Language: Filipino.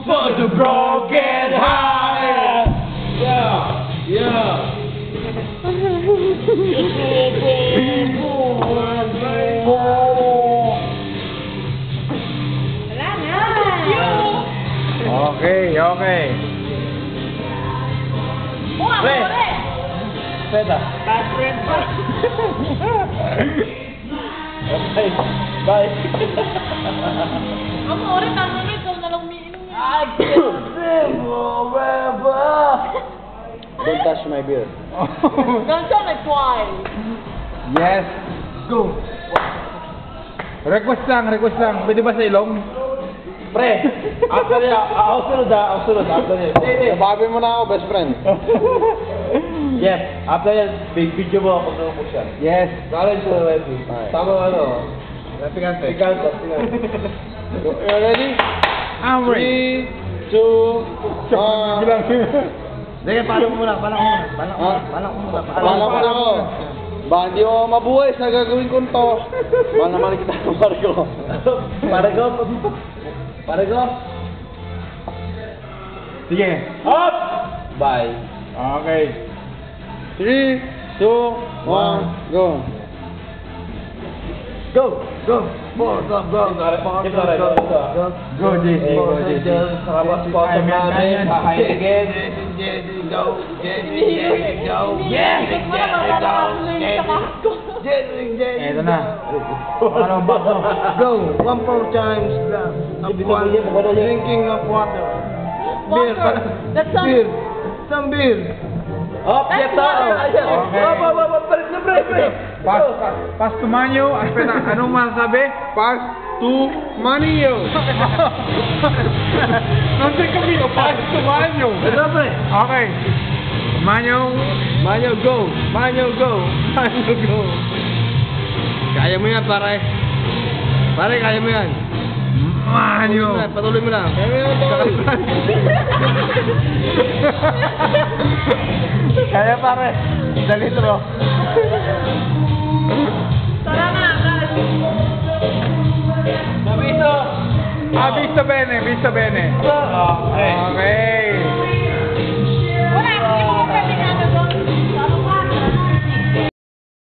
for the broken heart. Yeah. Wala na. Okay. Pre. Peta. Best friend pa. Okay. Bye. Amore, tama na ikaw na lang umiinom. I can't live forever. Don't touch my beer. Don't tell me twice. Yes. Go. Request lang. Pwede ba sa ilong? Pre, after niya, ako sunod. After niya. Nababi mo na ako, best friend. Yes, after niya, big video mo ako ng push yan. Yes. College na ready. Tama ano? Pikante. Pikante. You ready? I'm ready. 3, 2, 1. Sige, paano muna. Paano Paano ko na ako? Ba, hindi mo mabuhay sa gagawin ko to. Ba naman kita ng Parego. Sige. Up! Bye. Okay. 3, 2, 1, go. Go. Go, JC. Sarap spot namin. Go. Eto na. Ano ba? Go, 1 more times. Drinking of water. Beer. That's all. Beer. Some beer. Up, get down. Balik na, pre. Pass to Manyo. Anong masasabi? Pass to Manio. Nandun kami. Pass to Manyo. Ito, pre. Okay. Manyo. Manio, go. Manio, go. Kaya mo yan, pare. Pare, kaya mo yan. Manyo. Patuloy mo lang. Kaya mo yan, pare. Kaya pare. Dali bro. Tara na, guys. Vista bene. Okay. Wala, hindi mo pwede nga na doon.